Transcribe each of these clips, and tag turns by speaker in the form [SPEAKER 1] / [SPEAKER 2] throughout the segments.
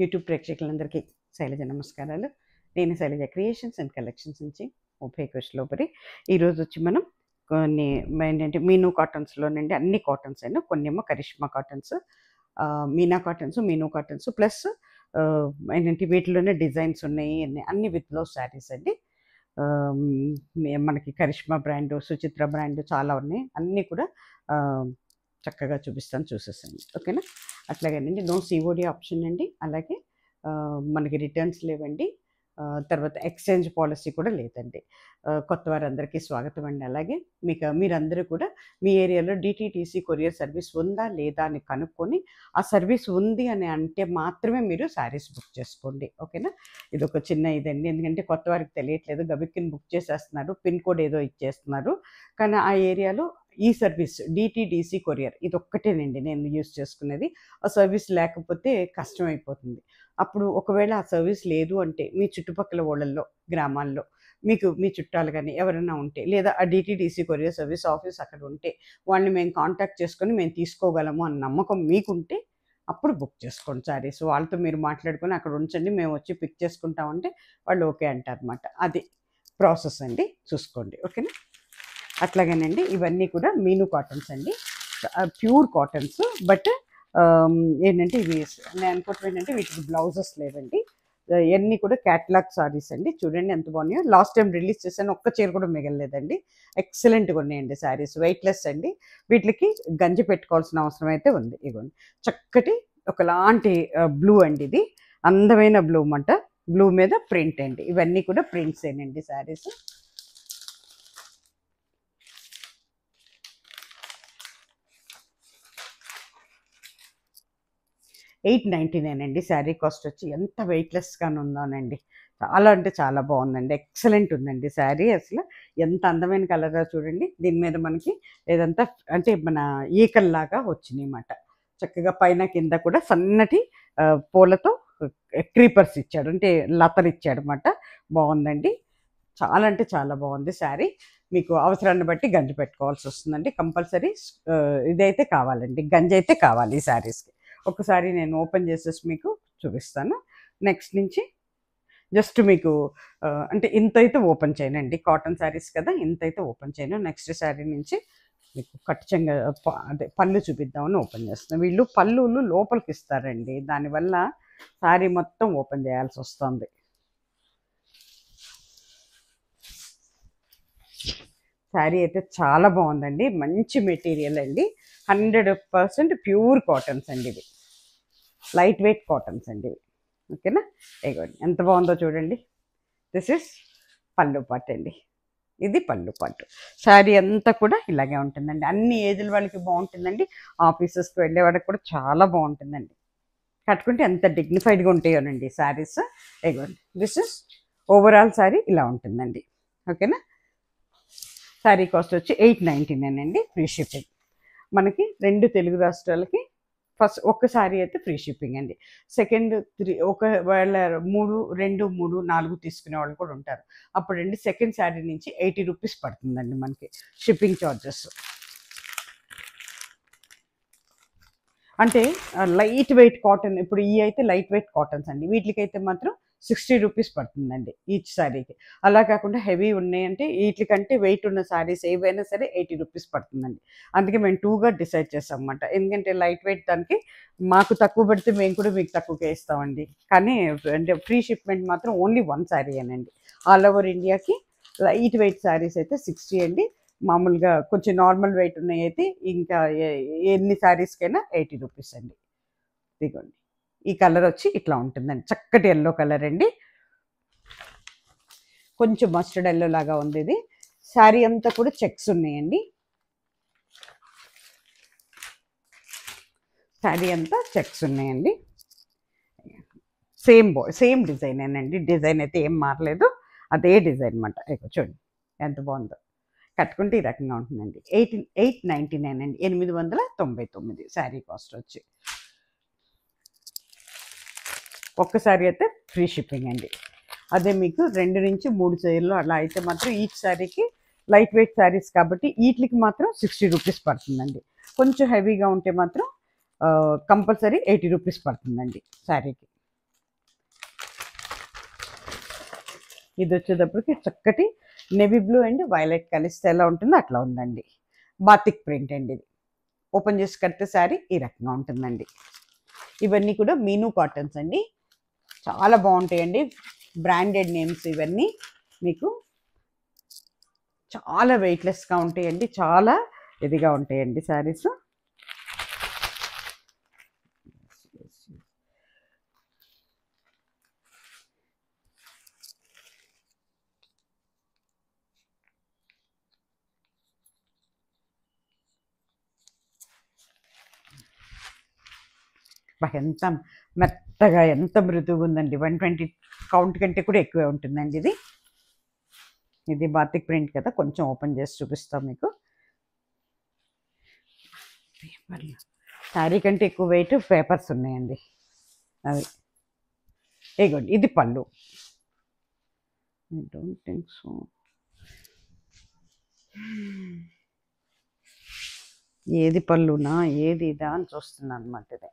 [SPEAKER 1] YouTube ప్రేక్షకులందరికీ శైలజ నమస్కారాలు. నేను శైలజ క్రియేషన్స్ అండ్ కలెక్షన్స్ నుంచి ఉభయ కృష్ణలోపరి. ఈరోజు వచ్చి మనం కొన్ని ఏంటంటే మీను కాటన్స్లోనండి, అన్ని కాటన్స్ అయినా కొన్ని ఏమో Karishma cottons, Meena cottons, Meenu cottons plus ఏంటంటే వీటిలోనే డిజైన్స్ ఉన్నాయి, అన్ని విత్ బ్లౌజ్ శారీస్ అండి. మనకి కరిష్మా బ్రాండ్, సుచిత్ర బ్రాండ్ చాలా ఉన్నాయి. అన్నీ కూడా చక్కగా చూపిస్తాను, చూసేసండి. ఓకేనా? అట్లాగేనండి, నో సిఓడి ఆప్షన్ అండి. అలాగే మనకి రిటర్న్స్ లేవండి. తర్వాత ఎక్స్చేంజ్ పాలసీ కూడా లేదండి. కొత్త వారందరికీ స్వాగతం అండి. అలాగే మీరందరూ కూడా మీ ఏరియాలో డిటిడిసి కొరియర్ సర్వీస్ ఉందా లేదా అని కనుక్కొని, ఆ సర్వీస్ ఉంది అని అంటే మాత్రమే మీరు శారీస్ బుక్ చేసుకోండి. ఓకేనా? ఇది ఒక చిన్న ఇదండి, ఎందుకంటే కొత్త వారికి తెలియట్లేదు, గబిక్కిని బుక్ చేసేస్తున్నారు, పిన్ కోడ్ ఏదో ఇచ్చేస్తున్నారు. కానీ ఆ ఏరియాలో ఈ సర్వీస్ డిటిడిసి కొరియర్ ఇది ఒక్కటేనండి నేను యూజ్ చేసుకునేది. ఆ సర్వీస్ లేకపోతే కష్టమైపోతుంది. అప్పుడు ఒకవేళ ఆ సర్వీస్ లేదు అంటే మీ చుట్టుపక్కల ఊళ్ళల్లో, గ్రామాల్లో మీకు మీ చుట్టాలు కానీ ఎవరైనా ఉంటే, లేదా ఆ డిటిడిసి కొరియర్ సర్వీస్ ఆఫీస్ అక్కడ ఉంటే వాళ్ళని మేము కాంటాక్ట్ చేసుకొని మేము తీసుకోగలము అన్న నమ్మకం మీకుంటే అప్పుడు బుక్ చేసుకోండి శారీస్. వాళ్ళతో మీరు మాట్లాడుకొని అక్కడ ఉంచండి, మేము వచ్చి పిక్ చేసుకుంటామంటే వాళ్ళు ఓకే అంటారనమాట. అది ప్రాసెస్ అండి, చూసుకోండి. ఓకేనా? అట్లాగేనండి, ఇవన్నీ కూడా మీను కాటన్స్ అండి, ప్యూర్ కాటన్స్. బట్ ఏంటంటే ఇవి నేను అనుకోవటం ఏంటంటే వీటికి బ్లౌజెస్ లేవండి. ఇవన్నీ కూడా క్యాటలాగ్ సారీస్ అండి. చూడండి ఎంత బాగున్నాయో. లాస్ట్ టైం రిలీజ్ చేశాను, ఒక్క చీర కూడా మిగలలేదండి. ఎక్సలెంట్గా ఉన్నాయండి శారీస్, వెయిట్లెస్ అండి. వీటికి గంజి పెట్టుకోవాల్సిన అవసరం అయితే ఉంది. ఇవ్వండి, చక్కటి ఒకలాంటి బ్లూ అండి, ఇది అందమైన బ్లూ మాట, బ్లూ మీద ప్రింట్ అండి. ఇవన్నీ కూడా ప్రింట్స్ ఏనండి శారీస్. $899 అండి శారీ కాస్ట్ వచ్చి. ఎంత వెయిట్లెస్గానే ఉందోనండి, చాలా అంటే చాలా బాగుందండి, ఎక్సలెంట్ ఉందండి శారీ. అసలు ఎంత అందమైన కలర్ చూడండి. దీని మీద మనకి ఏదంతా అంటే మన ఈకల్లాగా వచ్చినాయి అన్నమాట. చక్కగా పైన కింద కూడా సన్నటి పూలతో క్రీపర్స్ ఇచ్చాడు, అంటే లతలు ఇచ్చాడు అన్నమాట. బాగుందండి, చాలా అంటే చాలా బాగుంది శారీ. మీకు అవసరాన్ని బట్టి గంజి పెట్టుకోవాల్సి వస్తుందండి కంపల్సరీ. ఇదైతే కావాలండి, గంజి అయితే కావాలి ఈ శారీస్కి. ఒకసారి నేను ఓపెన్ చేసేసి మీకు చూపిస్తాను. నెక్స్ట్ నుంచి జస్ట్ మీకు అంటే ఇంతైతే ఓపెన్ చేయనండి, కాటన్ శారీస్ కదా, ఇంతైతే ఓపెన్ చేయను. నెక్స్ట్ శారీ నుంచి మీకు ఖచ్చితంగా అదే పళ్ళు చూపిద్దామని ఓపెన్ చేస్తున్నాను. వీళ్ళు పళ్ళులు లోపలికి ఇస్తారండి, దానివల్ల శారీ మొత్తం ఓపెన్ చేయాల్సి వస్తుంది. శారీ అయితే చాలా బాగుందండి, మంచి మెటీరియల్ అండి, 100% ప్యూర్ కాటన్స్ అండి. ఇవి లైట్ వెయిట్ కాటన్స్ అండి ఇవి. ఓకేనా? ఇగోండి ఎంత బాగుందో చూడండి. దిస్ ఇస్ పళ్ళు పాటు అండి, ఇది పళ్ళు పాటు. శారీ అంతా కూడా ఇలాగే ఉంటుందండి, అన్ని ఏజ్ల వాళ్ళకి బాగుంటుందండి, ఆఫీసెస్కి వెళ్ళే వాళ్ళకి కూడా చాలా బాగుంటుందండి. కట్టుకుంటే ఎంత డిగ్నిఫైడ్గా ఉంటాయోనండి శారీస్. ఇగోండి, దిస్ ఇస్ ఓవరాల్ శారీ ఇలా ఉంటుందండి. ఓకేనా? శారీ కాస్ట్ వచ్చి $899 అండి, ఫ్రీ షిప్పింగ్. మనకి 2 తెలుగు రాష్ట్రాలకి ఫస్ట్ ఒక్క శారీ అయితే ఫ్రీ షిప్పింగ్ అండి. సెకండ్ 3 ఒకవేళ 3, 2, 3, 4 తీసుకునే వాళ్ళు కూడా ఉంటారు. అప్పుడండి సెకండ్ శారీ నుంచి ₹80 పడుతుందండి మనకి షిప్పింగ్ ఛార్జెస్. అంటే లైట్ వెయిట్ కాటన్, ఇప్పుడు ఈ అయితే లైట్ వెయిట్ కాటన్స్ అండి, వీటికైతే మాత్రం ₹60 పడుతుందండి ఈచ్ శారీకి. అలా కాకుండా హెవీ ఉన్నాయంటే వీటికంటే వెయిట్ ఉన్న శారీస్ ఏవైనా సరే ₹80 పడుతుందండి. అందుకే మేము 2గా డిసైడ్ చేస్తాం అన్నమాట. ఎందుకంటే లైట్ వెయిట్ దానికి మాకు తక్కువ పెడితే మేము కూడా మీకు తక్కువకే ఇస్తామండి. కానీ అంటే ఫ్రీ షిప్మెంట్ మాత్రం ఓన్లీ 1 శారీ అనండి. ఆల్ ఓవర్ ఇండియాకి లైట్ వెయిట్ శారీస్ అయితే 60 అండి. మామూలుగా కొంచెం నార్మల్ వెయిట్ ఉన్నాయి అయితే ఇంకా ఎన్ని శారీస్కైనా ₹80 అండి. ఇదిగోండి, ఈ కలర్ వచ్చి ఇట్లా ఉంటుందండి, చక్కటి ఎల్లో కలర్ అండి, కొంచెం మస్టర్డ్ ఎల్లో లాగా ఉంది ఇది. శారీ అంతా కూడా చెక్స్ ఉన్నాయండి, శారీ అంతా చెక్స్ ఉన్నాయండి. సేమ్ డిజైనేనండి, డిజైన్ అయితే ఏం మారలేదు, అదే డిజైన్ అనమాట. చూడండి ఎంత బాగుందో, కట్టుకుంటే ఈ రకంగా ఉంటుందండి. $899 అండి, 899 శారీ కాస్ట్ వచ్చి. ఒక్కసారి అయితే ఫ్రీ షిప్పింగ్ అండి. అదే మీకు 2 నుంచి 3 చీరలు అలా అయితే మాత్రం ఈచ్ శారీకి లైట్ వెయిట్ శారీస్ కాబట్టి వీటికి మాత్రం ₹60 పడుతుందండి. కొంచెం హెవీగా ఉంటే మాత్రం కంపల్సరీ ₹80 పడుతుందండి శారీకి. ఇది వచ్చేటప్పటికి చక్కటి నేవీ బ్లూ అండ్ వైలెట్ కలిస్తే ఎలా ఉంటుందో అట్లా ఉందండి. బాతిక్ ప్రింట్ అండి ఇది. ఓపెన్ చేసి కడితే శారీ ఈ రకంగా ఉంటుందండి. ఇవన్నీ కూడా మీను కాటన్స్ అండి, చాలా బాగుంటాయండి. బ్రాండెడ్ నేమ్స్ ఇవన్నీ. మీకు చాలా వెయిట్లెస్గా ఉంటాయండి, చాలా ఇదిగా ఉంటాయండి శారీస్. ఎంత మెత్తగా ఎంత మృదువుగా ఉందండి. 120 కౌంట్ కంటే కూడా ఎక్కువే ఉంటుందండి ఇది. ఇది బాతిక్ ప్రింట్ కదా, కొంచెం ఓపెన్ చేసి చూపిస్తాం మీకు. శారీ కంటే ఎక్కువ వెయిట్ పేపర్స్ ఉన్నాయండి అవి. ఇగోండి ఇది పళ్ళు. I don't think so. ఏది పళ్ళునా ఏది ఇదా అని చూస్తున్నాను అనమాట ఇది.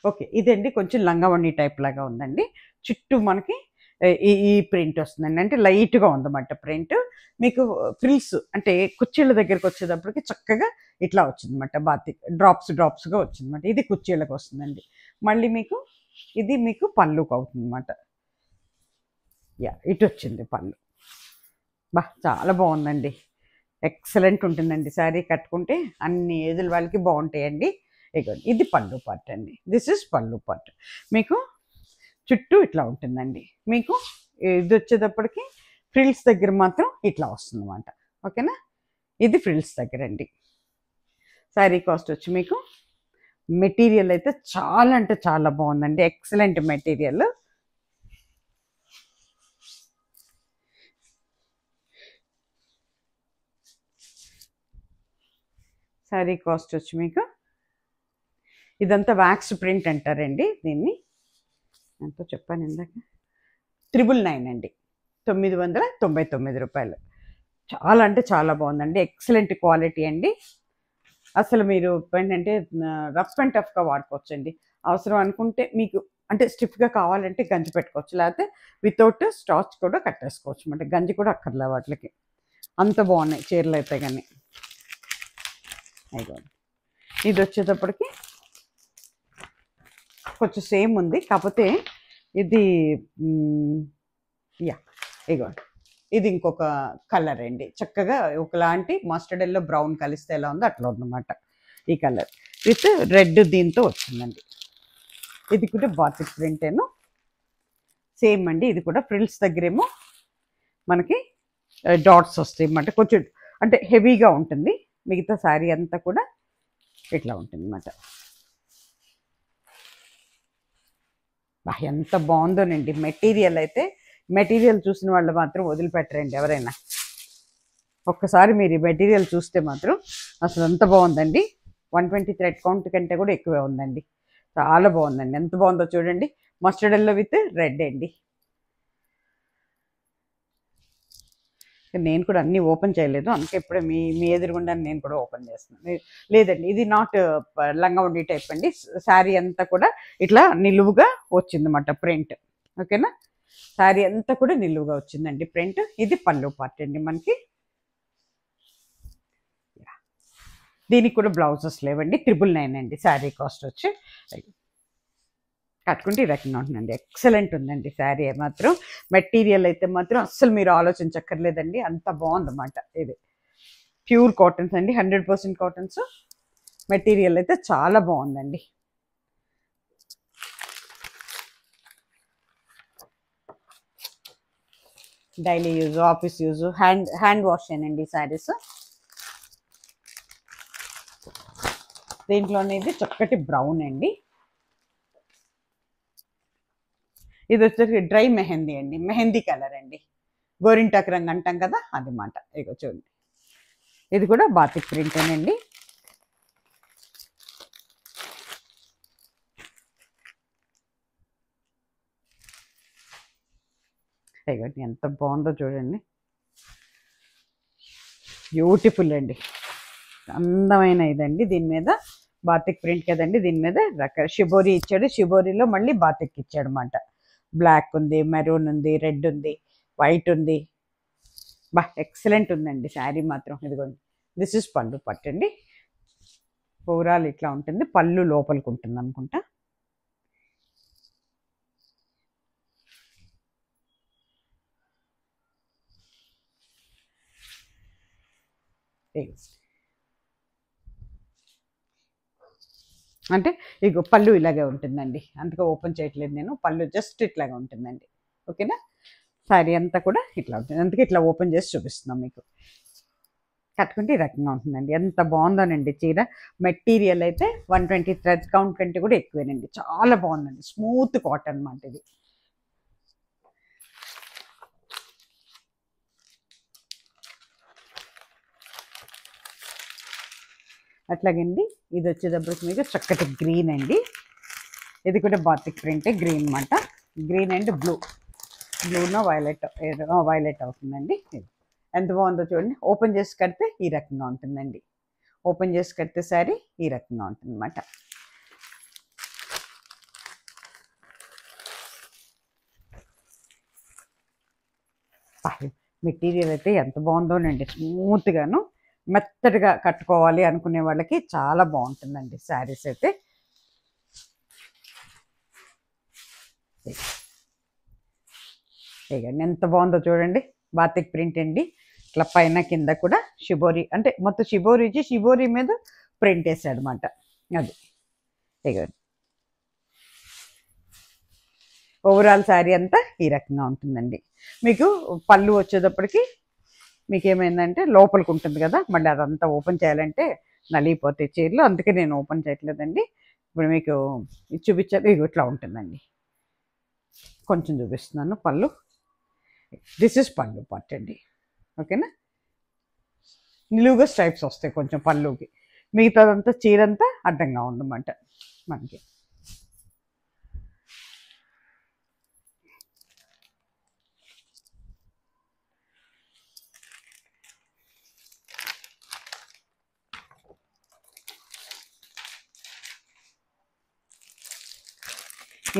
[SPEAKER 1] ఓకే, ఇదండి కొంచెం లంగావణి టైప్ లాగా ఉందండి. చుట్టూ మనకి ఈ ప్రింట్ వస్తుందండి, అంటే లైట్గా ఉందన్నమాట ప్రింట్. మీకు ఫ్రిల్స్ అంటే కుర్చీల దగ్గరికి వచ్చేటప్పటికి చక్కగా ఇట్లా వచ్చిందన్నమాట. బాతిక్ డ్రాప్స్గా వచ్చిందన్నమాట. ఇది కుర్చీలకు వస్తుందండి. మళ్ళీ మీకు ఇది మీకు పళ్ళుకు అవుతుందన్నమాట. ఇటు వచ్చింది పళ్ళు. చాలా బాగుందండి, ఎక్సలెంట్ ఉంటుందండి శారీ. కట్టుకుంటే అన్ని ఏజ్ల వాళ్ళకి బాగుంటాయండి. ఇది పళ్ళు పార్ట్ అండి. This is pallu part. మీకు చుట్టూ ఇట్లా ఉంటుందండి. మీకు ఇది వచ్చేటప్పటికి ఫ్రిల్స్ దగ్గర మాత్రం ఇట్లా వస్తుందన్నమాట. ఓకేనా, ఇది ఫ్రిల్స్ దగ్గర అండి. శారీ కాస్ట్ వచ్చి మీకు మెటీరియల్ అయితే చాలా అంటే చాలా బాగుందండి, ఎక్సలెంట్ మెటీరియల్. శారీ కాస్ట్ వచ్చి మీకు ఇదంతా వ్యాక్స్ ప్రింట్ అంటారండి దీన్ని. ఎంతో చెప్పాను ఇందాక, 999 అండి, 999 రూపాయలు. చాలా అంటే చాలా బాగుందండి, ఎక్సలెంట్ క్వాలిటీ అండి. అసలు మీరు ఏంటంటే రఫ్ అండ్ టఫ్గా వాడుకోవచ్చండి. అవసరం అనుకుంటే మీకు అంటే స్టిఫ్గా కావాలంటే గంజి పెట్టుకోవచ్చు, లేకపోతే వితౌట్ స్టార్చ్ కూడా కట్టేసుకోవచ్చు అంటే గంజి కూడా అక్కర్లే వాటికి. అంత బాగున్నాయి చీరలు అయితే కానీ. అయిపోయింది. ఇది వచ్చేటప్పటికి కొంచెం సేమ్ ఉంది, కాకపోతే ఇది ఇగోండి ఇది ఇంకొక కలర్ అండి. చక్కగా ఒకలాంటి మస్టర్డ్ ఎల్లో బ్రౌన్ కలిస్తే ఎలా ఉందో అట్లా ఉందన్నమాట. ఈ కలర్ విత్ రెడ్ దీంతో వచ్చిందండి. ఇది కూడా బాతిక్ ప్రింటేను, సేమ్ అండి. ఇది కూడా ఫ్రిల్స్ దగ్గరేమో మనకి డాట్స్ వస్తాయి అన్నమాట. కొంచెం అంటే హెవీగా ఉంటుంది. మిగతా శారీ అంతా కూడా ఇట్లా ఉంటుంది అన్నమాట. ఎంత బాగుందోనండి మెటీరియల్ అయితే. మెటీరియల్ చూసిన వాళ్ళు మాత్రం వదిలిపెట్టరండి ఎవరైనా. ఒక్కసారి మీరు ఈ మెటీరియల్ చూస్తే మాత్రం అసలు ఎంత బాగుందండి. 120 థ్రెడ్ కౌంట్ కంటే కూడా ఎక్కువే ఉందండి. చాలా బాగుందండి, ఎంత బాగుందో చూడండి. మస్టర్డ్ ఎల్లో విత్ రెడ్ అండి. నేను కూడా అన్నీ ఓపెన్ చేయలేదు, అందుకే ఇప్పుడే మీ ఎదురుగుండా నేను కూడా ఓపెన్ చేస్తున్నాను. లేదండి, ఇది నాట్ లంగావణి టైప్ అండి. శారీ అంతా కూడా ఇట్లా నిలువుగా వచ్చిందన్నమాట ప్రింట్. ఓకేనా, శారీ అంతా కూడా నిలువుగా వచ్చిందండి ప్రింట్. ఇది పళ్ళు పార్ట్ అండి మనకి. దీనికి కూడా బ్లౌజెస్ లేవండి. 999 అండి శారీ కాస్ట్ వచ్చి. కట్టుకుంటే ఈ రకంగా ఉంటుందండి, ఎక్సలెంట్ ఉందండి శారీ మాత్రం. మెటీరియల్ అయితే మాత్రం అస్సలు మీరు ఆలోచించక్కర్లేదండి, అంత బాగుందన్నమాట. ఇది ప్యూర్ కాటన్స్ అండి, 100% కాటన్స్. మెటీరియల్ అయితే చాలా బాగుందండి. Daily use, office use, hand wash ఏనండి శారీస్. దీంట్లోనే ఇది చక్కటి బ్రౌన్ అండి. ఇది వచ్చేసి డ్రై మెహందీ అండి, మెహందీ కలర్ అండి. గోరింటాకు రంగు అంటాం కదా అది మాట. ఇగో చూడండి, ఇది కూడా బాతిక్ ప్రింటేనండి. ఇగోండి ఎంత బాగుందో చూడండి, బ్యూటిఫుల్ అండి, అందమైన ఇదండి. దీని మీద బాతిక్ ప్రింట్ కదండి, దీని మీద రకాల షిబోరి ఇచ్చాడు. షిబోరిలో మళ్ళీ బాతిక్ ఇచ్చాడు అన్నమాట. బ్లాక్ ఉంది, మెరూన్ ఉంది, రెడ్ ఉంది, వైట్ ఉంది. ఎక్సలెంట్ ఉందండి శారీ మాత్రం. ఇదిగోండి, దిస్ ఇస్ పళ్ళు పట్టండి. ఓవరాల్ ఇట్లా ఉంటుంది. పళ్ళు లోపలికి ఉంటుంది అనుకుంటా. అంటే ఇక పళ్ళు ఇలాగే ఉంటుందండి. అందుకే ఓపెన్ చేయట్లేదు నేను. పళ్ళు జస్ట్ ఇట్లాగే ఉంటుందండి. ఓకేనా? శారీ అంతా కూడా ఇట్లా ఉంటుంది. అందుకే ఇట్లా ఓపెన్ చేసి చూపిస్తున్నాం మీకు. కట్టుకుంటే ఈ రకంగా ఉంటుందండి. ఎంత బాగుందోనండి చీర. మెటీరియల్ అయితే 120 థ్రెడ్ కౌంట్ కంటే కూడా ఎక్కువేనండి. చాలా బాగుందండి. స్మూత్ కాటన్ అన్నమాట ఇది. అట్లాగండి ఇది వచ్చేటప్పటికి మీకు చక్కటి గ్రీన్ అండి. ఇది కూడా బాతిక్ ప్రింట్ గ్రీన్ అన్నమాట. గ్రీన్ అండ్ బ్లూ, బ్లూనో వైలెట్, వైలెట్ అవుతుందండి. ఎంత బాగుందో చూడండి. ఓపెన్ చేసి కడితే ఈ రకంగా ఉంటుందండి. ఓపెన్ చేసి కడితే శారీ ఈ రకంగా ఉంటుంది అన్నమాట. మెటీరియల్ అయితే ఎంత బాగుందోనండి. స్మూత్గాను మెత్తగా కట్టుకోవాలి అనుకునే వాళ్ళకి చాలా బాగుంటుందండి శారీస్ అయితే. ఎంత బాగుందో చూడండి. బాతిక్ ప్రింట్ అండి. ఇట్లా పైన కింద కూడా షిబోరి, అంటే మొత్తం షిబోరి ఇచ్చి షిబోరి మీద ప్రింట్ వేసాడు అనమాట. అది ఇగోండి. ఓవరాల్ శారీ అంతా ఈ రకంగా ఉంటుందండి. మీకు పళ్ళు వచ్చేటప్పటికి మీకు ఏమైందంటే లోపలికి ఉంటుంది కదా, మళ్ళీ అదంతా ఓపెన్ చేయాలంటే నలిగిపోతాయి చీరలు. అందుకే నేను ఓపెన్ చేయట్లేదండి. ఇప్పుడు మీకు చూపించాలి. ఇవి ఇట్లా ఉంటుందండి. కొంచెం చూపిస్తున్నాను పళ్ళు. దిస్ ఇస్ పళ్ళు పార్ట్ అండి. ఓకేనా? నిలువుగా స్ట్రైప్స్ వస్తాయి కొంచెం పళ్ళుకి. మిగతాదంతా చీరంతా అడ్డంగా ఉందన్నమాట మనకి.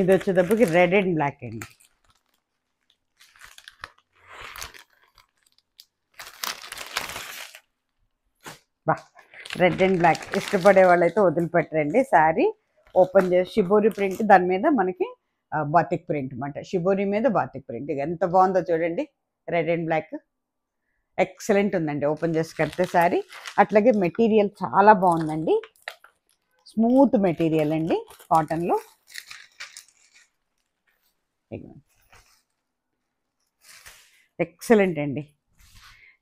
[SPEAKER 1] ఇది వచ్చేటప్పటికి రెడ్ అండ్ బ్లాక్ అండి. రెడ్ అండ్ బ్లాక్ ఇష్టపడే వాళ్ళైతే వదిలిపెట్టరండి. శారీ ఓపెన్ చేసి షిబోరి ప్రింట్, దాని మీద మనకి బాతిక్ ప్రింట్ అనమాట. షిబోరి మీద బాతిక్ ప్రింట్. ఎంత బాగుందో చూడండి. రెడ్ అండ్ బ్లాక్ ఎక్సలెంట్ ఉందండి. ఓపెన్ చేసి కడితే శారీ. అట్లాగే మెటీరియల్ చాలా బాగుందండి. స్మూత్ మెటీరియల్ అండి కాటన్లో. ఎక్సలెంట్ అండి.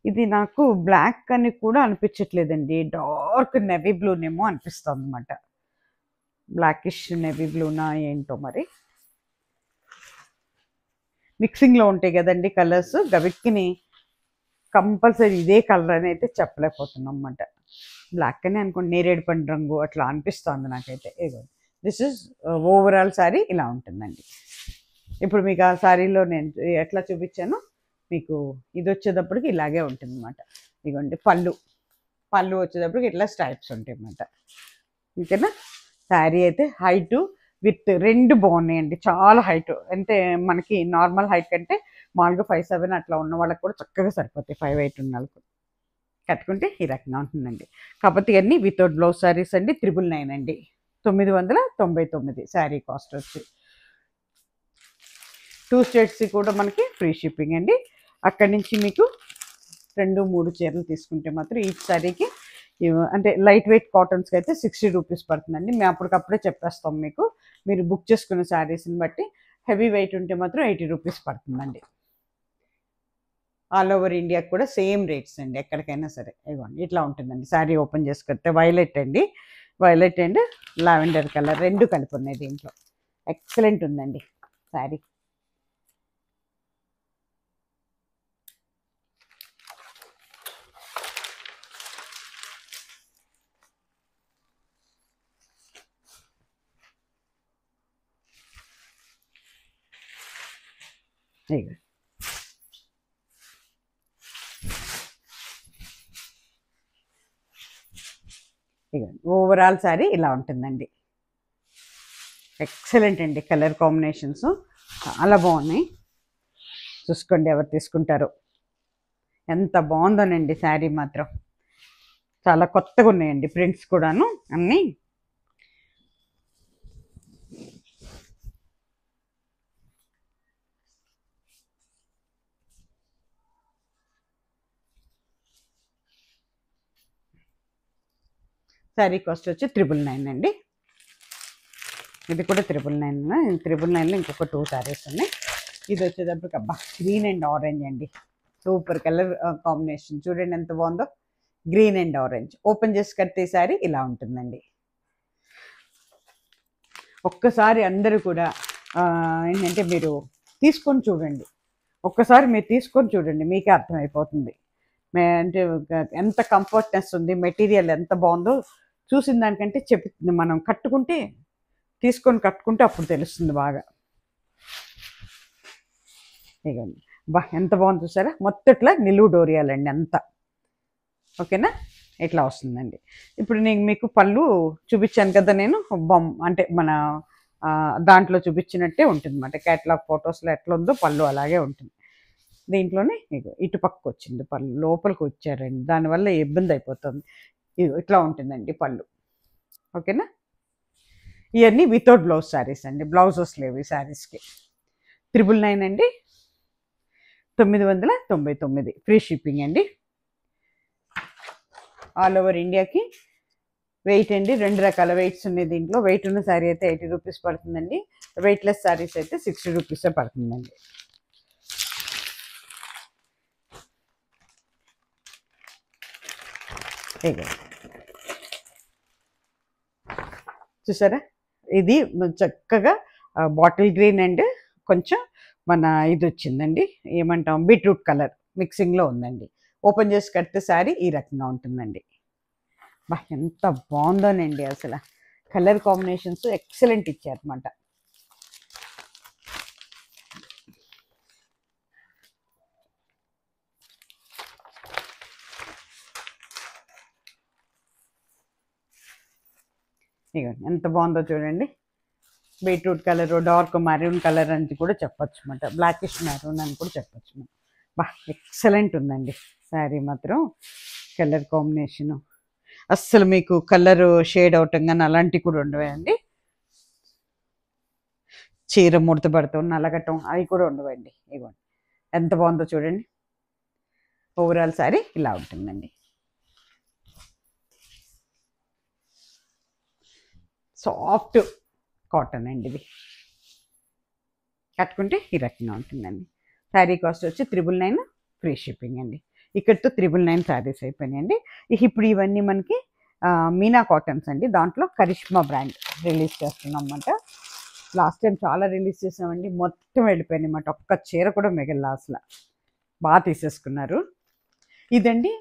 [SPEAKER 1] ఇది నాకు బ్లాక్ అని కూడా అనిపించట్లేదండి. డార్క్ నెవీ బ్లూనేమో అనిపిస్తుంది అనమాట. బ్లాకిష్ నెవీ బ్లూనా ఏంటో మరి. మిక్సింగ్లో ఉంటాయి కదండి కలర్స్. గవిక్కిని కంపల్సరీ ఇదే కలర్ అని అయితే చెప్పలేకపోతున్నాం అన్నమాట. బ్లాక్ అని అనుకోండి, నేరేడు పండు రంగు అట్లా అనిపిస్తుంది నాకైతే. ఏదో దిస్ ఇస్ ఓవరాల్ శారీ ఇలా ఉంటుందండి. ఇప్పుడు మీకు ఆ శారీలో నేను ఎట్లా చూపించాను మీకు, ఇది వచ్చేటప్పటికి ఇలాగే ఉంటుంది అన్నమాట. ఇదిగోండి పళ్ళు. పళ్ళు వచ్చేటప్పటికి ఇట్లా స్ట్రైప్స్ ఉంటాయి అన్నమాట. ఓకేనా? శారీ అయితే హైటు విత్ రెండు బాగున్నాయండి. చాలా హైట్, అంటే మనకి నార్మల్ హైట్ కంటే మామూలుగా 5'7" అట్లా ఉన్న వాళ్ళకి కూడా చక్కగా సరిపోతాయి. 5'8" ఉన్న వాళ్ళకు కట్టుకుంటే ఈ రకంగా ఉంటుందండి. కాకపోతే ఇవన్నీ వితౌట్ బ్లౌజ్ శారీస్ అండి. 999 అండి. 999 శారీ కాస్ట్ వచ్చి. 2 స్టేట్స్ కూడా మనకి ఫ్రీ షిప్పింగ్ అండి. అక్కడి నుంచి మీకు 2-3 చీరలు తీసుకుంటే మాత్రం ఈ శారీకి అంటే లైట్ వెయిట్ కాటన్స్కి అయితే 60 రూపీస్ పడుతుందండి. మేము అప్పటికప్పుడే చెప్పేస్తాం మీకు. మీరు బుక్ చేసుకున్న శారీస్ని బట్టి. హెవీ వెయిట్ ఉంటే మాత్రం 80 రూపీస్ పడుతుందండి. ఆల్ ఓవర్ ఇండియాకి కూడా సేమ్ రేట్స్ అండి, ఎక్కడికైనా సరే. ఇవ్వండి ఇట్లా ఉంటుందండి. శారీ ఓపెన్ చేసుకుంటే వైలెట్ అండి. వైలెట్ అండ్ లావెండర్ కలర్ రెండు కలిపి ఉన్నాయి దీంట్లో. ఎక్సలెంట్ ఉందండి శారీ. ఓవరాల్ శారీ ఇలా ఉంటుందండి. ఎక్సలెంట్ అండి, కలర్ కాంబినేషన్స్ చాలా బాగున్నాయి. చూసుకోండి ఎవరు తీసుకుంటారో. ఎంత బాగుందోనండి శారీ మాత్రం. చాలా కొత్తగా ఉన్నాయండి ప్రింట్స్ కూడాను అన్నీ. శారీ కాస్ట్ వచ్చి 999 అండి. ఇది కూడా 999. 999లో ఇంకొక 2 శారీస్ ఉన్నాయి. ఇది వచ్చేటప్పటికి అబ్బా గ్రీన్ అండ్ ఆరెంజ్ అండి, సూపర్ కలర్ కాంబినేషన్. చూడండి ఎంత బాగుందో, గ్రీన్ అండ్ ఆరెంజ్. ఓపెన్ చేసి కడితే శారీ ఇలా ఉంటుందండి. ఒక్కసారి అందరూ కూడా ఏంటంటే మీరు తీసుకొని చూడండి, ఒక్కసారి మీరు తీసుకొని చూడండి, మీకే అర్థమైపోతుంది. అంటే ఎంత కంఫర్ట్నెస్ ఉంది, మెటీరియల్ ఎంత బాగుందో చూసిన దానికంటే చెప్తుంది. మనం కట్టుకుంటే, తీసుకొని కట్టుకుంటే అప్పుడు తెలుస్తుంది బాగా. ఇగోండి బా ఎంత బాగుంది చూసారా, మొత్తం ఇట్లా నిలువు డోరియాలండి అంతా. ఓకేనా, ఇట్లా వస్తుందండి. ఇప్పుడు నేను మీకు పళ్ళు చూపించాను కదా, నేను అంటే మన దాంట్లో చూపించినట్టే ఉంటుంది అన్నమాట. క్యాటలాగ్ ఫొటోస్లో ఎట్లా ఉందో పళ్ళు అలాగే ఉంటుంది. దీంట్లోనే ఇటు పక్కకు వచ్చింది పళ్ళు, లోపలికి వచ్చారండి, దానివల్ల ఇబ్బంది అయిపోతుంది. ఇట్లా ఉంటుందండి పళ్ళు. ఓకేనా, ఇవన్నీ వితౌట్ బ్లౌజ్ శారీస్ అండి, బ్లౌజెస్ లేవు ఈ శారీస్కి. 999 అండి, 999 ఫ్రీ షిప్పింగ్ అండి. ఆల్ ఓవర్ ఇండియాకి వెయిట్ అండి, 2 రకాల వెయిట్స్ ఉన్నాయి దీంట్లో. వెయిట్ ఉన్న శారీ అయితే 80 రూపీస్ పడుతుందండి, వెయిట్లెస్ శారీస్ అయితే 60 రూపీసే పడుతుందండి. చూసారా, ఇది చక్కగా బాటిల్ గ్రీన్ అండ్ కొంచెం మన ఇది వచ్చిందండి, ఏమంటాం బీట్రూట్ కలర్ మిక్సింగ్లో ఉందండి. ఓపెన్ చేసి కడితే శారీ ఈ రకంగా ఉంటుందండి. బా ఎంత బాగుందోనండి, అసలు కలర్ కాంబినేషన్స్ ఎక్సలెంట్ ఇచ్చారన్నమాట. ఇగోండి ఎంత బాగుందో చూడండి, beetroot colour, dark maroon colour అని కూడా చెప్పచ్చు అన్నమాట, బ్లాకిష్ మెరూన్ అని కూడా చెప్పచ్చు. బా ఎక్సలెంట్ ఉందండి శారీ మాత్రం. కలర్ కాంబినేషను అస్సలు మీకు కలర్ షేడ్ అవటం కానీ అలాంటివి కూడా ఉండవండి. చీర ముడత పడతాం, నలగటం అవి కూడా ఉండవండి. ఇవ్వండి ఎంత బాగుందో చూడండి. ఓవరాల్ శారీ ఇలా ఉంటుందండి. సాఫ్ట్ కాటన్ అండి, ఇది కట్టుకుంటే ఈ రకంగా ఉంటుందండి. శారీ కాస్ట్ వచ్చి 999 ఫ్రీ షిప్పింగ్ అండి. ఇక్కడితో 999 శారీస్ అయిపోయినాయండి. ఇప్పుడు ఇవన్నీ మనకి మీనా కాటన్స్ అండి. దాంట్లో కరిష్మా బ్రాండ్ రిలీజ్ చేస్తున్నాం అన్నమాట. లాస్ట్ టైం చాలా రిలీజ్ చేసామండి, మొత్తం వెళ్ళిపోయినాయి అన్నమాట. ఒక్క చీర కూడా మిగిలిన అసలు బాగా తీసేసుకున్నారు. ఇదండి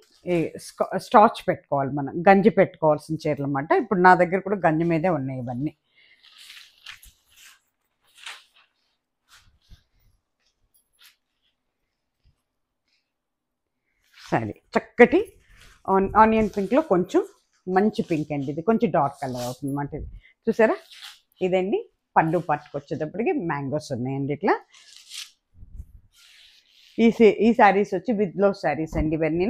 [SPEAKER 1] స్టార్చ్ పెట్టుకోవాలి, మనం గంజి పెట్టుకోవాల్సిన చీరలు అన్నమాట. ఇప్పుడు నా దగ్గర కూడా గంజి మీదే ఉన్నాయి ఇవన్నీ. సరే, చక్కటి ఆనియన్ పింక్లో కొంచెం మంచి పింక్ అండి, ఇది కొంచెం డార్క్ కలర్ అవుతుంది అన్నమాట. ఇది చూసారా, ఇదండి పళ్ళు పట్టుకొచ్చేటప్పటికి మ్యాంగోస్ ఉన్నాయండి ఇట్లా. ఈ శారీస్ వచ్చి విత్ బ్లౌజ్ శారీస్ అండి. ఇవన్నీ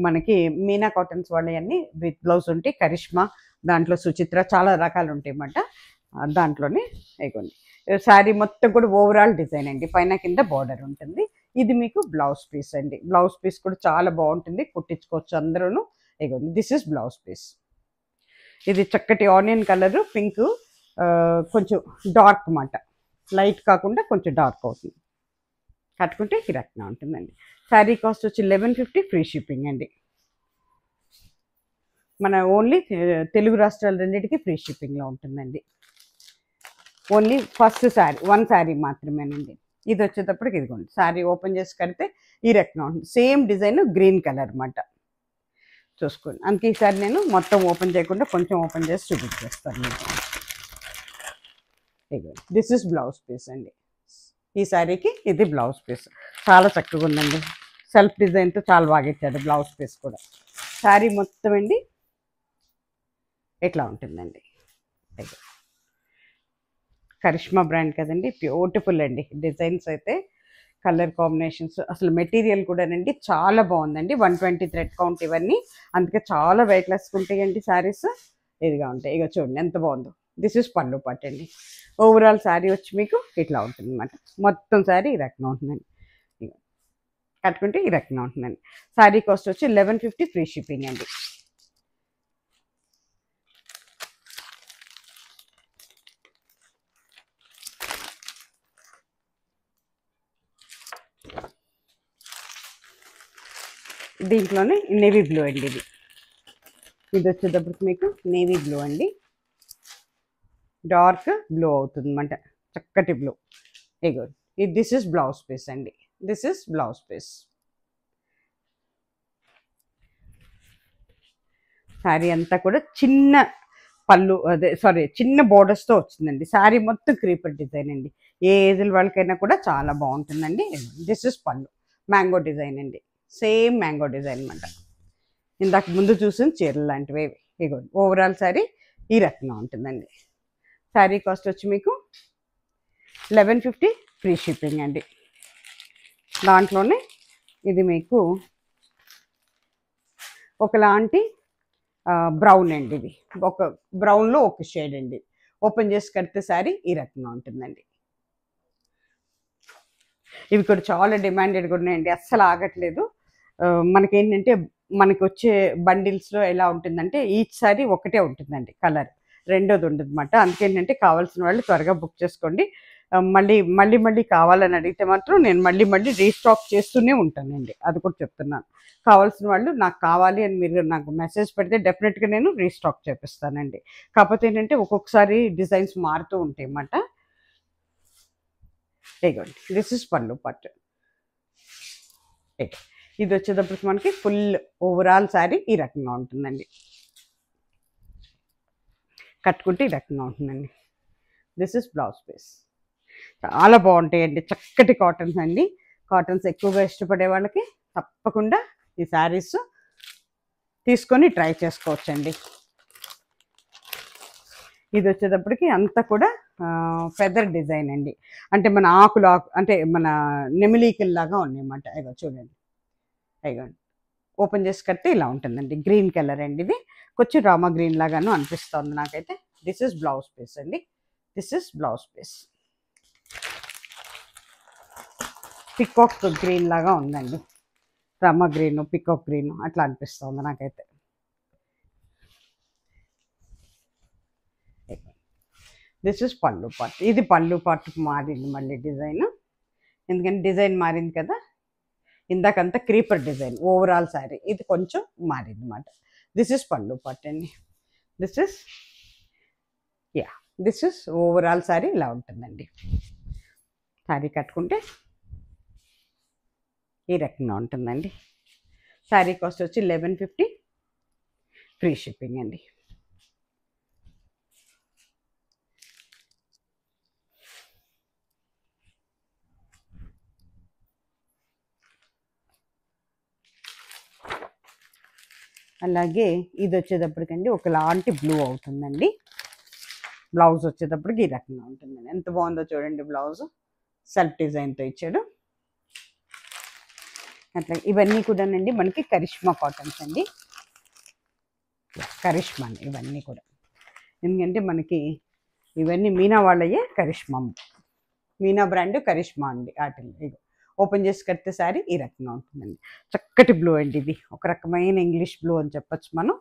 [SPEAKER 1] మనకి మీనా కాటన్స్ వాళ్ళవన్నీ విత్ బ్లౌజ్ ఉంటాయి. కరిష్మా, దాంట్లో సుచిత్ర, చాలా రకాలు ఉంటాయి అన్నమాట. దాంట్లోనే ఇగోండి శారీ మొత్తం కూడా ఓవరాల్ డిజైన్ అండి, పైన కింద బార్డర్ ఉంటుంది. ఇది మీకు బ్లౌజ్ పీస్ అండి. బ్లౌజ్ పీస్ కూడా చాలా బాగుంటుంది, కుట్టించుకోవచ్చు అందరూ. ఇగోండి దిస్ ఇస్ బ్లౌజ్ పీస్. ఇది చక్కటి ఆనియన్ కలరు, పింక్, కొంచెం డార్క్ అన్నమాట, లైట్ కాకుండా కొంచెం డార్క్ అవుతుంది. కట్టుకుంటే ఈ రకంగా ఉంటుందండి. శారీ కాస్ట్ వచ్చి 1150 ఫ్రీ షిప్పింగ్ అండి. మన ఓన్లీ తెలుగు రాష్ట్రాల రెండింటికి ఫ్రీ షిప్పింగ్లో ఉంటుందండి. ఓన్లీ ఫస్ట్ శారీ, 1 శారీ మాత్రమేనండి. ఇది వచ్చేటప్పటికి ఇదిగోండి శారీ ఓపెన్ చేసి కడితే ఈ రకంగా ఉంటుంది. సేమ్ డిజైన్ గ్రీన్ కలర్ అన్నమాట. చూసుకోండి, అందుకే ఈసారి నేను మొత్తం ఓపెన్ చేయకుండా కొంచెం ఓపెన్ చేసి చూపించేస్తాను మీకు. ఇదిగోండి దిస్ ఇస్ బ్లౌజ్ పీస్ అండి. ఈ శారీకి ఇది బ్లౌజ్ పీస్, చాలా చక్కగా ఉందండి. సెల్ఫ్ డిజైన్తో చాలా బాగా ఇచ్చాడు బ్లౌజ్ పీస్ కూడా. శారీ మొత్తం అండి ఇట్లా ఉంటుందండి. కరిష్మా బ్రాండ్ కదండి, బ్యూటిఫుల్ అండి డిజైన్స్ అయితే, కలర్ కాంబినేషన్స్, అసలు మెటీరియల్ కూడానండి చాలా బాగుందండి. 120 థ్రెడ్ కౌంట్ ఇవన్నీ, అందుకే చాలా వెయిట్లెస్గా ఉంటాయండి శారీస్. ఇదిగా ఉంటాయి, ఇక చూడండి ఎంత బాగుందో. దిస్ ఇస్ పళ్ళు పార్ట్ అండి. ఓవరాల్ శారీ వచ్చి మీకు ఇట్లా ఉంటుంది అనమాట. మొత్తం శారీ ఈ రకంగా ఉంటుందండి, కట్టుకుంటే ఈ రకంగా ఉంటుందండి. శారీ కాస్ట్ వచ్చి 1150 ఫ్రీ షిప్పింగ్ అండి. దీంట్లోనే నేవీ బ్లూ అండి, ఇది వచ్చేటప్పటికి మీకు నేవీ బ్లూ అండి, డార్క్ బ్లూ అవుతుంది అన్నమాట, చక్కటి బ్లూ. ఇగో ఇది దిస్ ఇస్ బ్లౌజ్ పీస్ అండి, this is blouse piece. Sari అంతా కూడా చిన్న పళ్ళు, అదే సారీ చిన్న బోర్డర్స్తో వచ్చిందండి. శారీ మొత్తం క్రీపర్ డిజైన్ అండి, ఏ ఏజ్ల వాళ్ళకైనా కూడా చాలా బాగుంటుందండి. దిస్ ఇస్ పళ్ళు, మ్యాంగో డిజైన్ అండి, సేమ్ మ్యాంగో డిజైన్ అనమాట. ఇందాక ముందు చూసిన చీరలు లాంటివి ఇగో. ఓవరాల్ శారీ ఈ రకంగా ఉంటుందండి. శారీ కాస్ట్ వచ్చి మీకు 1150 ఫ్రీ షిప్పింగ్ అండి. దాంట్లోనే ఇది మీకు ఒకలాంటి బ్రౌన్ అండి, ఇది ఒక బ్రౌన్లో ఒక షేడ్ అండి. ఓపెన్ చేసి కడితే శారీ ఈ రకంగా ఉంటుందండి. ఇవి కూడా చాలా డిమాండెడ్గా ఉన్నాయండి, అస్సలు ఆగట్లేదు. మనకేంటంటే మనకి వచ్చే బండిల్స్లో ఎలా ఉంటుందంటే ఈచ్ సారీ ఒకటే ఉంటుందండి కలర్, రెండోది ఉండదు అనమాట. అందుకేంటంటే కావాల్సిన వాళ్ళు త్వరగా బుక్ చేసుకోండి. మళ్ళీ మళ్ళీ మళ్ళీ కావాలని అడిగితే మాత్రం నేను మళ్ళీ మళ్ళీ రీస్టాక్ చేస్తూనే ఉంటానండి, అది కూడా చెప్తున్నాను. కావాల్సిన వాళ్ళు నాకు కావాలి అని మీరు నాకు మెసేజ్ పెడితే డెఫినెట్గా నేను రీస్టాక్ చేపిస్తానండి. కాకపోతే ఏంటంటే ఒక్కొక్కసారి డిజైన్స్ మారుతూ ఉంటాయి అన్నమాట. ఇదిగోండి దిస్ ఇస్ పళ్ళు పట్టు. ఇది వచ్చేటప్పటికి మనకి ఫుల్ ఓవరాల్ శారీ ఈ రకంగా ఉంటుందండి, కట్టుకుంటే ఈ రకంగా ఉంటుందండి. This is blouse piece. చాలా బాగుంటాయండి, చక్కటి కాటన్స్ అండి. కాటన్స్ ఎక్కువగా ఇష్టపడే వాళ్ళకి తప్పకుండా ఈ శారీస్ తీసుకొని ట్రై చేసుకోవచ్చండి. ఇది వచ్చేటప్పటికి అంతా కూడా ఫెదర్ డిజైన్ అండి, అంటే మన ఆకులు అంటే మన నెమిలీకల్లాగా ఉన్నాయన్నమాట. ఇగో చూడండి, ఇగోండి ఓపెన్ చేసి కడితే ఇలా ఉంటుందండి. గ్రీన్ కలర్ అండి, ఇది కొంచెం రామా గ్రీన్ లాగాను అనిపిస్తుంది నాకైతే. దిస్ ఇస్ బ్లౌజ్ పీస్ అండి, this is blouse piece. Peacock green లాగా ఉందండి, రామా గ్రీన్ పికాక్ గ్రీన్ అట్లా అనిపిస్తుంది నాకైతే. This is pallu part. ఇది పళ్ళు పార్ట్కి మారింది మళ్ళీ డిజైన్, ఎందుకంటే డిజైన్ మారింది కదా. ఇందాకంతా క్రీపర్ డిజైన్ ఓవరాల్ శారీ, ఇది కొంచెం మారింది అన్నమాట. దిస్ ఇస్ పళ్ళు పార్ట్ అండి, this is this is overall sari ఇలా ఉంటుందండి. శారీ కట్టుకుంటే ఈ రకంగా ఉంటుందండి. శారీ కాస్ట్ వచ్చి 1150 ఫ్రీ షిప్పింగ్ అండి. అలాగే ఇది వచ్చేటప్పటికండి ఒకలాంటి బ్లూ అవుతుందండి. బ్లౌజ్ వచ్చేటప్పటికి ఈ రకంగా ఉంటుందండి. ఎంత బాగుందో చూడండి, బ్లౌజ్ సెల్ఫ్ డిజైన్తో ఇచ్చాడు. అట్లా ఇవన్నీ కూడానండి మనకి కరిష్మా కాటన్స్ అండి, కరిష్మా అండి ఇవన్నీ కూడా. ఎందుకంటే మనకి ఇవన్నీ మీనా వాళ్ళయే, కరిష్మా మీనా బ్రాండ్ కరిష్మా అండి. వాటిని ఇది ఓపెన్ చేసి కడితే శారీ ఈ రకంగా ఉంటుందండి. చక్కటి బ్లూ అండి, ఇది ఒక రకమైన ఇంగ్లీష్ బ్లూ అని చెప్పచ్చు మనం.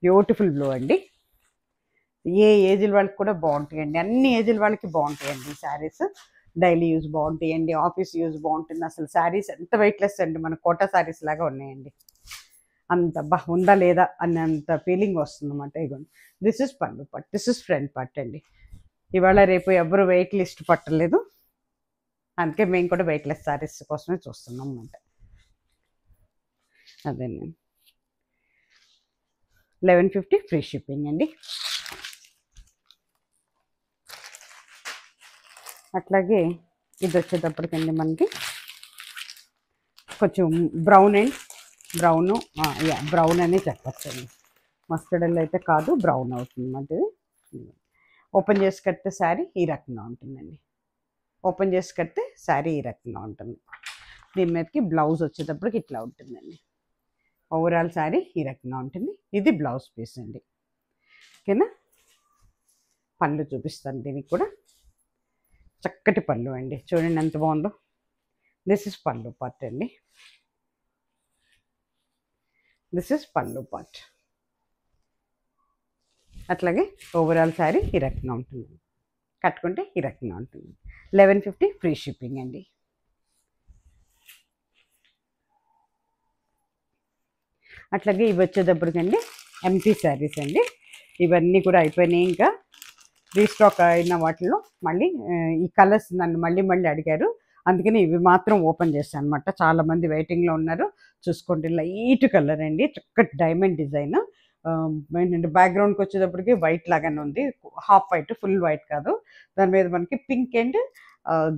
[SPEAKER 1] బ్యూటిఫుల్ బ్లూ అండి, ఏ ఏజ్ల వాళ్ళకి కూడా బాగుంటాయండి, అన్ని ఏజ్ల వాళ్ళకి బాగుంటాయండి ఈ శారీస్. డైలీ యూజ్ బాగుంటాయండి, ఆఫీస్ యూజ్ బాగుంటుంది. అసలు శారీస్ ఎంత వెయిట్లెస్ అండి, మన కోటా శారీస్ లాగా ఉన్నాయండి. అంత ఉందా లేదా అన్నంత ఫీలింగ్ వస్తుంది అన్నమాట. ఇగోండి దిస్ ఇస్ పళ్ళు పట్టు, దిస్ ఇస్ ఫ్రంట్ పట్టు అండి. ఇవాళ రేపు ఎవరు వెయిట్ లిస్ట్ పట్టలేదు, అందుకే మేము కూడా వెయిట్లెస్ శారీస్ కోసమే చూస్తున్నాం అన్నమాట. అదేనండి 1150 ఫ్రీ షిప్పింగ్ అండి. అట్లాగే ఇది వచ్చేటప్పటికండి మనకి కొంచెం బ్రౌన్ అండ్ బ్రౌను, బ్రౌన్ అనే చెప్పచ్చండి. మస్టర్డ్ ఎల్లో అయితే కాదు, బ్రౌన్ అవుతుంది అన్నమాట. ఇది ఓపెన్ చేసి కడితే శారీ ఈ రకంగా ఉంటుందండి. ఓపెన్ చేసి కడితే శారీ ఈ రకంగా ఉంటుంది. దీని మీదకి బ్లౌజ్ వచ్చేటప్పటికి ఇట్లా ఉంటుందండి. ఓవరాల్ శారీ ఈ రకంగా ఉంటుంది. ఇది బ్లౌజ్ పీస్ అండి. ఓకేనా. పళ్ళు చూపిస్తాను. దీనికి కూడా చక్కటి పళ్ళు అండి. చూడండి ఎంత బాగుందో. దిస్ ఇస్ పళ్ళు పార్ట్ అండి. This is pallu part. అట్లాగే ఓవరాల్ శారీ ఈ రకంగా ఉంటుంది. కట్టుకుంటే ఈ రకంగా ఉంటుంది. 1150 ఫ్రీ షిప్పింగ్ అండి. అట్లాగే ఇవి వచ్చేటప్పటికండి ఎంటీ శారీస్ అండి. ఇవన్నీ కూడా అయిపోయినాయి. ఇంకా రీస్టాక్ అయిన వాటిలో మళ్ళీ ఈ కలర్స్ నన్ను మళ్ళీ అడిగారు. అందుకని ఇవి మాత్రం ఓపెన్ చేశాను అనమాట. చాలామంది వెయిటింగ్లో ఉన్నారు. చూసుకోండి, లైట్ కలర్ అండి, చక్కటి డైమండ్ డిజైన్. ఏంటంటే బ్యాక్గ్రౌండ్కి వచ్చేటప్పటికి వైట్ లాగానే ఉంది. హాఫ్ వైట్, ఫుల్ వైట్ కాదు. దాని మీద మనకి పింక్ అండ్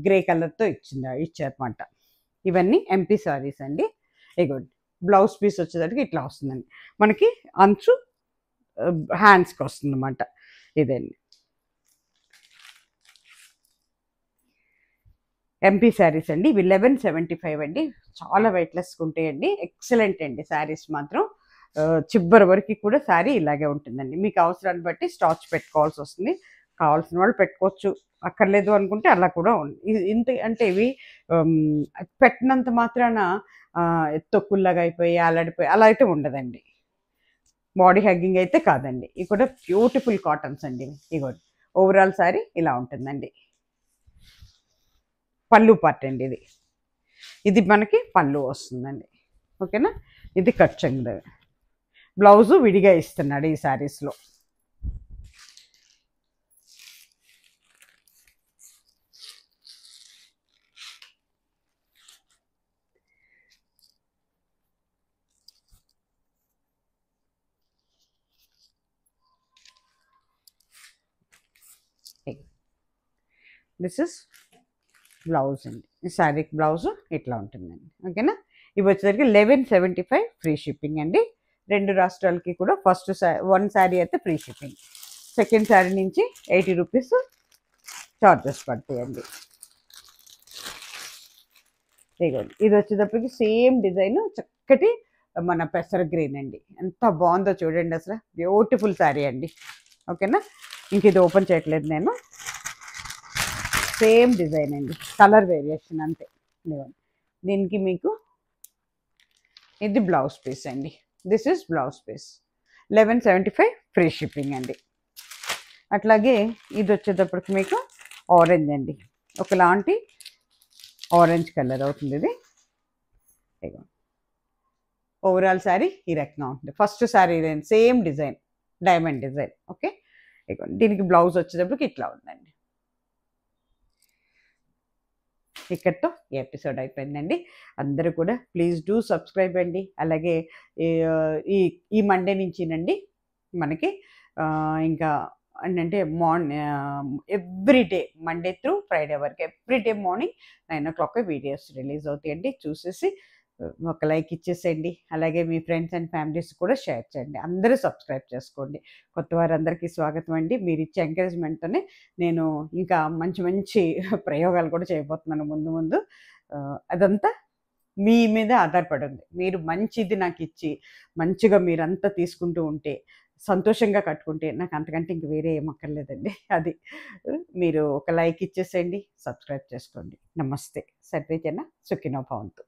[SPEAKER 1] గ్రే కలర్తో ఇచ్చారన్నమాట. ఇవన్నీ ఎంపీ శారీస్ అండి. ఇగోండి బ్లౌజ్ పీస్ వచ్చేసరికి ఇట్లా వస్తుందండి. మనకి అంచు హ్యాండ్స్కి వస్తుంది అన్నమాట. ఇదండి ఎంపీ శారీస్ అండి. ఇవి 1175 అండి. చాలా వెయిట్లెస్గా ఉంటాయండి. ఎక్సలెంట్ అండి శారీస్ మాత్రం. చివరి వరకు కూడా శారీ ఇలాగే ఉంటుందండి. మీకు అవసరాన్ని బట్టి స్టాచ్ పెట్టుకోవాల్సి వస్తుంది. కావాల్సిన వాళ్ళు పెట్టుకోవచ్చు, అక్కర్లేదు అనుకుంటే అలా కూడా ఇంత అంటే ఇవి పెట్టినంత మాత్రాన తొక్కుల్లాగా అయిపోయి అల్లాడిపోయి అలా అయితే ఉండదండి. బాడీ హగ్గింగ్ అయితే కాదండి. ఇవి కూడా బ్యూటిఫుల్ కాటన్స్ అండి. ఇగోండి ఓవరాల్ శారీ ఇలా ఉంటుందండి. పళ్ళు పార్ట్ అండి. ఇది మనకి పళ్ళు వస్తుందండి. ఓకేనా. ఇది కట్చంగ్. బ్లౌజు విడిగా ఇస్తున్నాడు ఈ శారీస్లో. దిస్ ఇస్ బ్లౌజ్ అండి. ఈ శారీకి బ్లౌజ్ ఇట్లా ఉంటుందండి. ఓకేనా. ఇవి వచ్చేసరికి 1175 ఫ్రీ షిప్పింగ్ అండి. 2 రాష్ట్రాలకి కూడా ఫస్ట్ 1 శారీ అయితే ఫ్రీ షిప్పింగ్. సెకండ్ శారీ నుంచి 80 రూపీస్ చార్జెస్ పడతాయండి. ఇదిగోండి ఇది వచ్చేటప్పటికి సేమ్ డిజైన్, చక్కటి మన పెసర గ్రీన్ అండి. ఎంత బాగుందో చూడండి అసలు. బ్యూటిఫుల్ శారీ అండి. ఓకేనా. ఇంక ఇది ఓపెన్ చేయట్లేదు నేను. సేమ్ డిజైన్ అండి, కలర్ వేరియేషన్ అంతే. దీనికి మీకు ఇది బ్లౌజ్ పీస్ అండి. This is blouse piece. 1175 free shipping అండి. అట్లాగే ఇది వచ్చేటప్పటికి మీకు ఆరెంజ్ అండి. ఒకలాంటి ఆరెంజ్ కలర్ అవుతుంది ఇది. ఓవరాల్ శారీ ఈ రకంగా ఉంటుంది. First sari same design, diamond design. Okay. దీనికి బ్లౌజ్ వచ్చేటప్పటికి ఇట్లా ఉందండి. ఇక్కడితో ఈ ఎపిసోడ్ అయిపోయిందండి. అందరూ కూడా ప్లీజ్ డూ సబ్స్క్రైబ్ అండి. అలాగే ఈ మండే నుంచినండి మనకి ఇంకా ఏంటంటే every day Monday through Friday వరకు every day morning 9 o'clock videos release అవుతాయండి. చూసేసి ఒక లైక్ ఇచ్చేసేయండి. అలాగే మీ ఫ్రెండ్స్ అండ్ ఫ్యామిలీస్ కూడా షేర్ చేయండి. అందరూ సబ్స్క్రైబ్ చేసుకోండి. కొత్త వారందరికీ స్వాగతం అండి. మీరు ఇచ్చే ఎంకరేజ్మెంట్తోనే నేను ఇంకా మంచి మంచి ప్రయోగాలు కూడా చేయబోతున్నాను ముందు. అదంతా మీ మీద ఆధారపడి ఉంది. మీరు మంచిది నాకు ఇచ్చి మంచిగా మీరంతా తీసుకుంటూ ఉంటే, సంతోషంగా కట్టుకుంటే నాకు అంతకంటే ఇంక వేరే ఏమక్కర్లేదండి. అది మీరు ఒక లైక్ ఇచ్చేసేయండి, సబ్స్క్రైబ్ చేసుకోండి. నమస్తే. సర్వే జన సుఖినో భవంతు.